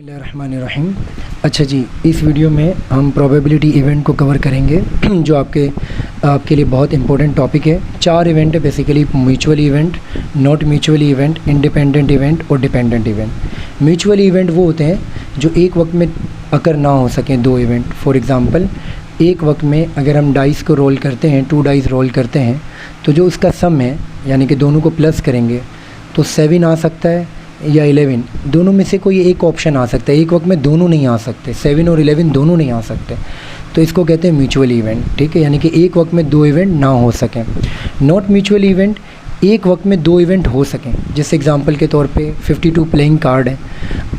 बिस्मिल्लाहिर्रहमानिर्रहीम। अच्छा जी, इस वीडियो में हम प्रोबेबिलिटी इवेंट को कवर करेंगे जो आपके लिए बहुत इंपॉर्टेंट टॉपिक है। 4 इवेंट है basically: mutual event, not mutual event, independent event और डिपेंडेंट इवेंट। म्यूचुअल इवेंट वो होते हैं जो एक वक्त में अकर ना हो सकें, 2 इवेंट। फॉर एग्ज़ाम्पल, एक वक्त में अगर हम डाइस को रोल करते हैं, 2 डाइस रोल करते हैं, तो जो उसका सम है यानी कि दोनों को प्लस करेंगे तो 7 आ सकता है या 11, दोनों में से कोई एक ऑप्शन आ सकता है। एक वक्त में दोनों नहीं आ सकते, 7 और 11 दोनों नहीं आ सकते, तो इसको कहते हैं म्यूचुअल इवेंट। ठीक है, यानी कि एक वक्त में 2 इवेंट ना हो सकें। नॉट म्यूचुअल इवेंट, एक वक्त में 2 इवेंट हो सकें। जैसे एग्जांपल के तौर पे 52 प्लेइंग कार्ड है,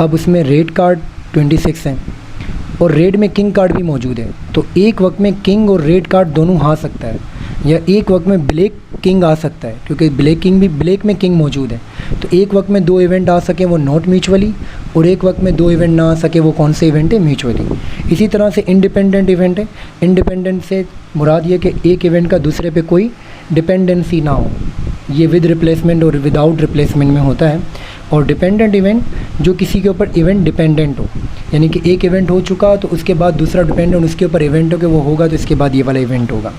अब उसमें रेड कार्ड 26 हैं और रेड में किंग कार्ड भी मौजूद है, तो एक वक्त में किंग और रेड कार्ड दोनों आ सकता है, या एक वक्त में ब्लैक किंग आ सकता है क्योंकि ब्लैक में किंग मौजूद है। तो एक वक्त में 2 इवेंट आ सके वो नॉट म्यूचुअली, और एक वक्त में 2 इवेंट ना आ सके वो कौन से इवेंट है? म्यूचुअली। इसी तरह से इंडिपेंडेंट इवेंट है। इंडिपेंडेंट से मुराद ये कि एक इवेंट का दूसरे पे कोई डिपेंडेंसी ना हो, ये विद रिप्लेसमेंट और विदाउट रिप्लेसमेंट में होता है। और डिपेंडेंट इवेंट जो किसी के ऊपर इवेंट डिपेंडेंट हो, यानी कि एक इवेंट हो चुका तो उसके बाद दूसरा डिपेंडेंट उसके ऊपर इवेंट हो के वो होगा, तो इसके बाद ये वाला इवेंट होगा।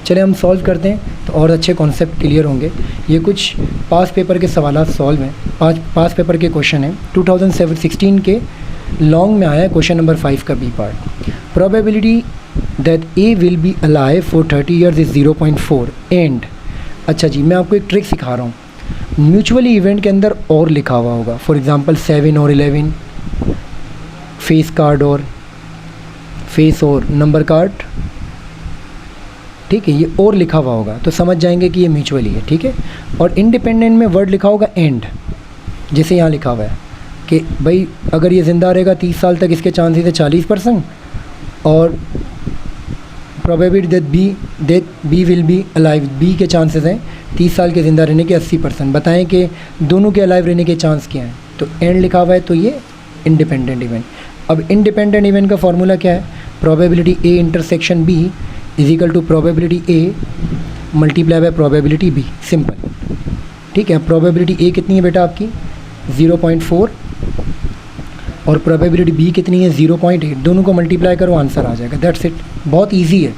चलिए हम सॉल्व करते हैं तो और अच्छे कॉन्सेप्ट क्लियर होंगे। ये कुछ पास पेपर के सवालात सॉल्व हैं, पास पेपर के क्वेश्चन हैं। 2016 के लॉन्ग में आया है क्वेश्चन नंबर 5 का B part. Probability that A will be alive for 30 years is 0.4 and. अच्छा जी, मैं आपको एक ट्रिक सिखा रहा हूँ। म्यूचुअली इवेंट के अंदर और लिखा हुआ होगा, फॉर एग्ज़ाम्पल 7 और 11, फेस कार्ड और फेस और नंबर कार्ड। ठीक है, ये और लिखा हुआ होगा तो समझ जाएंगे कि ये म्यूचुअली है। ठीक है, और इंडिपेंडेंट में वर्ड लिखा होगा एंड, जैसे यहाँ लिखा हुआ है कि भाई अगर ये ज़िंदा रहेगा 30 साल तक, इसके चांसेस है 40%, और probability that B will be alive, B के चांसेस हैं 30 साल के ज़िंदा रहने के 80%। बताएं कि दोनों के अलाइव रहने के चांस क्या हैं, तो एंड लिखा हुआ है, तो ये इंडिपेंडेंट इवेंट। अब इंडिपेंडेंट इवेंट का फॉर्मूला क्या है? Probability A intersection B is equal to probability A multiply by probability B. Simple. ठीक है, प्रोबेबिलिटी ए कितनी है बेटा आपकी? 0.4, और प्रोबेबिलिटी बी कितनी है? 0.8। दोनों को मल्टीप्लाई करो, आंसर आ जाएगा। दैट्स इट, बहुत ईजी है,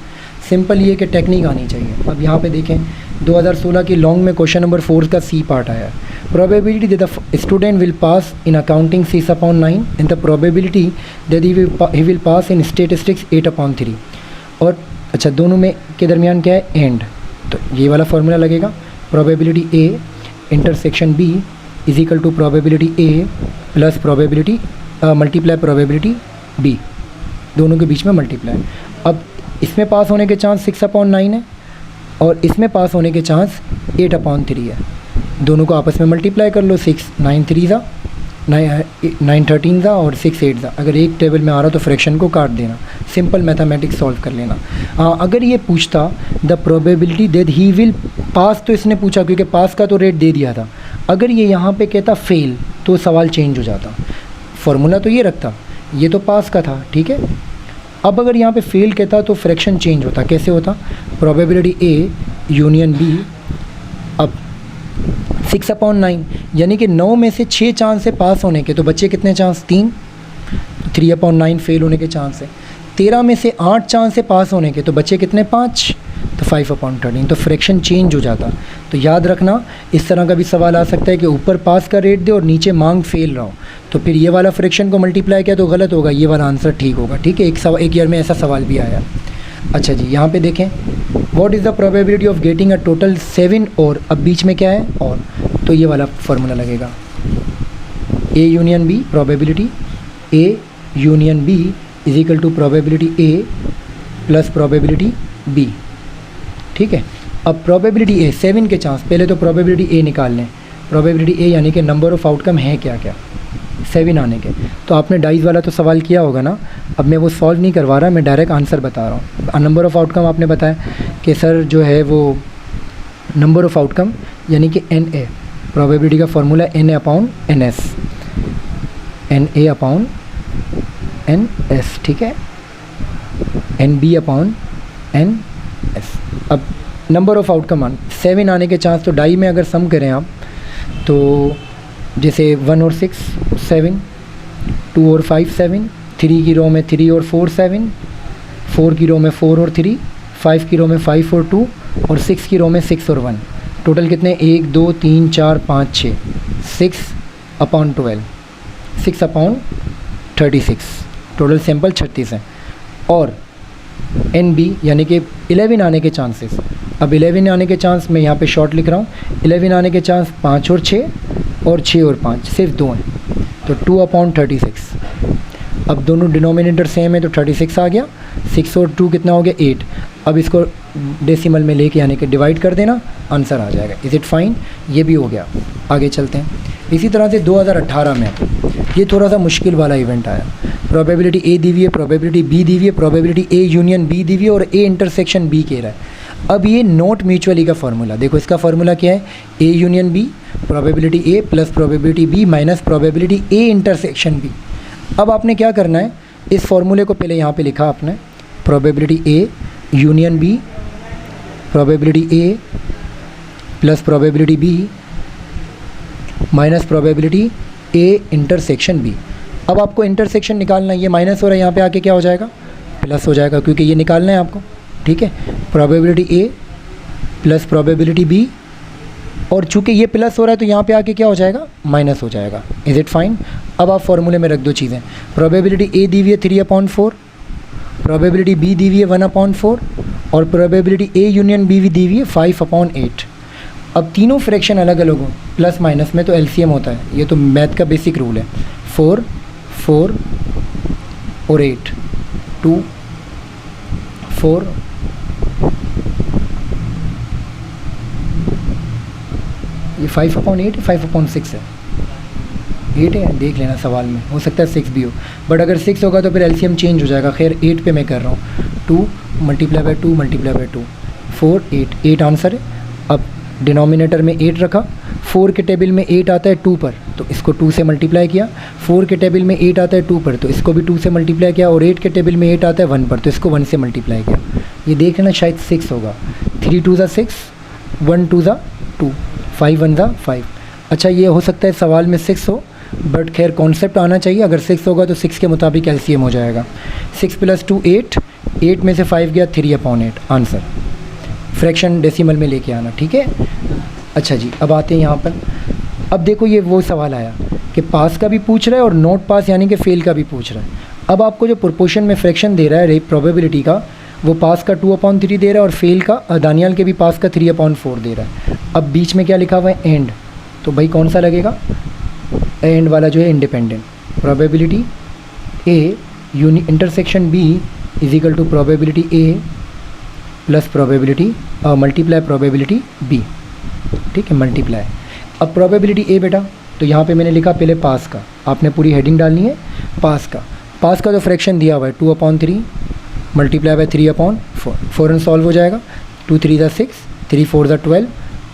सिंपल ये कि टेक्निक आनी चाहिए। अब यहाँ पे देखें 2016 की लॉन्ग में क्वेश्चन नंबर 4 का सी पार्ट आया है। Probability that the student will pass in accounting 6/9 and the probability that he will pass in statistics 8/3। और अच्छा, दोनों में के दरमियान क्या है? एंड। तो ये वाला फार्मूला लगेगा, probability A intersection B is equal to probability A plus probability multiply probability B, दोनों के बीच में मल्टीप्लाई। अब इसमें पास होने के चांस 6/9 है और इसमें पास होने के चांस 8/3 है। दोनों को आपस में मल्टीप्लाई कर लो, 6 9 3 ज़ा 9 13 ज़ा और 6 8 ज़ा। अगर एक टेबल में आ रहा तो फ्रैक्शन को काट देना, सिंपल मैथमेटिक्स सॉल्व कर लेना। हाँ, अगर ये पूछता the probability that he will pass, तो इसने पूछा क्योंकि पास का तो रेट दे दिया था। अगर ये यहाँ पे कहता फेल तो सवाल चेंज हो जाता, फार्मूला तो ये रखता, ये तो पास का था। ठीक है, अब अगर यहाँ पे फेल कहता तो फ्रैक्शन चेंज होता। कैसे होता? Probability A union B. अब 6/9 यानी कि 9 में से 6 चांस है पास होने के, तो बच्चे कितने चांस? 3, 3/9 फेल होने के चांस है। 13 में से 8 चांस है पास होने के, तो बच्चे कितने? 5, तो 5/13। तो फ्रैक्शन चेंज हो जाता। तो याद रखना, इस तरह का भी सवाल आ सकता है कि ऊपर पास का रेट दे और नीचे मांग फेल रहा हो, तो फिर ये वाला फ्रैक्शन को मल्टीप्लाई किया तो गलत होगा, ये वाला आंसर ठीक होगा। ठीक है, एक ईयर में ऐसा सवाल भी आया। अच्छा जी, यहाँ पे देखें, what is the probability of getting a total 7 और, अब बीच में क्या है? और, तो ये वाला फार्मूला लगेगा, A union B, probability A union B is equal to probability A plus probability B. ठीक है, अब प्रोबेबिलिटी ए 7 के चांस, पहले तो प्रोबेबिलिटी ए निकाल लें। प्रोबेबिलिटी ए यानी कि नंबर ऑफ़ आउटकम है क्या क्या 7 आने के। तो आपने डाइस वाला तो सवाल किया होगा ना, अब मैं वो सॉल्व नहीं करवा रहा, मैं डायरेक्ट आंसर बता रहा हूँ। नंबर ऑफ़ आउटकम आपने बताया कि सर जो है वो नंबर ऑफ़ आउटकम यानी कि एन ए, प्रोबेबिलिटी का फार्मूला NA/NS, NA/NS। ठीक है, NB/NS। अब नंबर ऑफ़ आउटकम 7 आने के चांस, तो डाई में अगर सम करें आप तो जैसे 1 और 6 7, 2 और 5 7, 3 की रो में 3 और 4 7, 4 की रो में 4 और 3, 5 की रो में 5 और 2 और 6 की रो में 6 और 1। टोटल कितने 1 2 3 4 5 6, 6/12, 6/36, टोटल सैंपल 36 हैं। और NB यानी कि 11 आने के चांसेस। अब 11 आने के चांस मैं यहाँ पे शॉर्ट लिख रहा हूँ, 11 आने के चांस 5 और 6 और 6 और 5, सिर्फ 2 हैं, तो 2/36। अब दोनों डिनोमिनेटर सेम है तो 36 आ गया, 6 और 2 कितना हो गया 8। अब इसको डेसिमल में लेके यानी कि डिवाइड कर देना, आंसर आ जाएगा। Is it fine? ये भी हो गया। आगे चलते हैं। इसी तरह से 2018 में ये थोड़ा सा मुश्किल वाला इवेंट आया। प्रोबेबिलिटी A दी हुई है, प्रोबेबिलिटी B दी हुई है, प्रोबेबिलिटी A यूनियन B दी हुई है और A इंटरसेक्शन B कह रहा है। अब ये नॉट म्यूचुअली का फार्मूला देखो, इसका फार्मूला क्या है, A union B, probability A plus probability B minus probability A intersection B। अब आपने क्या करना है, इस फार्मूले को पहले यहाँ पे लिखा आपने, probability A union B, probability A plus probability B minus probability A intersection B। अब आपको इंटरसेक्शन निकालना है, ये माइनस हो रहा है, यहाँ पे आके क्या हो जाएगा, प्लस हो जाएगा, क्योंकि ये निकालना है आपको। ठीक है, probability A plus probability B, और चूंकि ये प्लस हो रहा है तो यहाँ पे आके क्या हो जाएगा, माइनस हो जाएगा। Is it fine? अब आप फॉर्मूले में रख दो चीज़ें। प्रोबेबिलिटी A दी हुई है 3/4, प्रोबेबिलिटी B दी हुई है 1/4 और प्रोबेबिलिटी A यूनियन B भी दी हुई है 5/8। अब तीनों फ्रैक्शन अलग अलग हो प्लस माइनस में तो LCM होता है, ये तो मैथ का बेसिक रूल है। 4 4 और 8, 2 4 ये 5/8 5/6 है, 8 है, देख लेना सवाल में, हो सकता है 6 भी हो, बट अगर 6 होगा तो फिर LCM चेंज हो जाएगा। खैर 8 पे मैं कर रहा हूँ, 2 × 2 × 2 4 8, 8 आंसर है। अब डिनोमिनेटर में 8 रखा, 4 के टेबल में 8 आता है 2 पर तो इसको 2 से मल्टीप्लाई किया, 4 के टेबल में 8 आता है 2 पर तो इसको भी 2 से मल्टीप्लाई किया, और 8 के टेबल में 8 आता है 1 पर तो इसको 1 से मल्टीप्लाई किया। ये देख लेना शायद 6 होगा, 3 2 6, 1 2 2, 5 1 5। अच्छा, ये हो सकता है सवाल में 6 हो, बट खैर कॉन्सेप्ट आना चाहिए। अगर 6 होगा तो 6 के मुताबिक LCM हो जाएगा। 6 + 2 8, 8 में से 5 गया 3/8 आंसर। फ्रैक्शन डेसिमल में लेके आना, ठीक है। अच्छा जी, अब आते हैं यहाँ पर। अब देखो ये वो सवाल आया कि पास का भी पूछ रहा है और नॉट पास यानी कि फेल का भी पूछ रहा है। अब आपको जो प्रोपोर्शन में फ्रैक्शन दे रहा है प्रोबेबिलिटी का, वो पास का 2/3 दे रहा है और फेल का दानियाल के भी पास का 3/4 दे रहा है। अब बीच में क्या लिखा हुआ है, एंड, तो भाई कौन सा लगेगा, एंड वाला जो है independent. Probability A intersection B is equal to probability A plus probability multiply probability B, ठीक है, मल्टीप्लाई। अब प्रोबेबिलिटी A बेटा, तो यहाँ पे मैंने लिखा पहले पास का, आपने पूरी हेडिंग डालनी है पास का जो फ्रैक्शन दिया हुआ है 2/3 मल्टीप्लाई बाय 3/4, फ़ौरन सॉल्व हो जाएगा। 2 3 6, 3 4 12,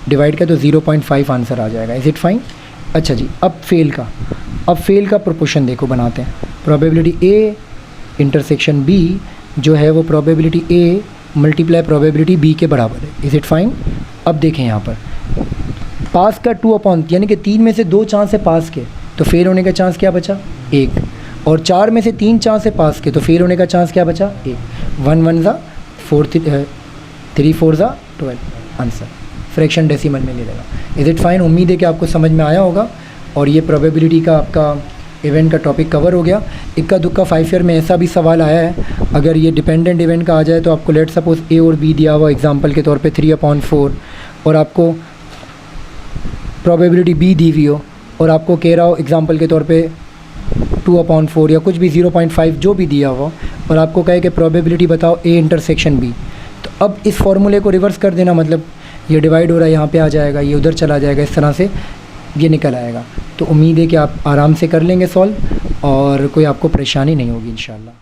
डिवाइड किया तो 0.5 आंसर आ जाएगा। Is it fine? अच्छा जी, अब फेल का प्रोपोर्शन देखो बनाते हैं। प्रोबेबिलिटी A इंटरसेक्शन B जो है वो probability A multiply probability B के बराबर है। Is it fine? अब देखें यहाँ पर पास का 2/3 यानी कि 3 में से 2 चांस है पास के, तो फेल होने का चांस क्या बचा, 1, और 4 में से 3 चांस है पास के, तो फेल होने का चांस क्या बचा, 1। 1 1 4, 3 4 12 आंसर। फ्रैक्शन डेसिमल में ले लेगा। Is it fine? उम्मीद है कि आपको समझ में आया होगा और ये प्रोबेबिलिटी का आपका इवेंट का टॉपिक कवर हो गया। इक्का दुक्का 5 ईयर में ऐसा भी सवाल आया है, अगर ये डिपेंडेंट इवेंट का आ जाए तो आपको लेट सपोज A और B दिया हुआ एग्जांपल के तौर पे 3/4 और आपको प्रोबेबिलिटी B दी हुई हो और आपको कह रहा हो एग्जांपल के तौर पे 2/4 या कुछ भी 0.5 जो भी दिया हुआ, और आपको कहे कि प्रोबेबिलिटी बताओ A इंटरसेक्शन B, तो अब इस फॉर्मूले को रिवर्स कर देना, मतलब ये डिवाइड हो रहा है यहाँ पे आ जाएगा, ये उधर चला जाएगा, इस तरह से ये निकल आएगा। तो उम्मीद है कि आप आराम से कर लेंगे सॉल्व और कोई आपको परेशानी नहीं होगी इंशाल्लाह।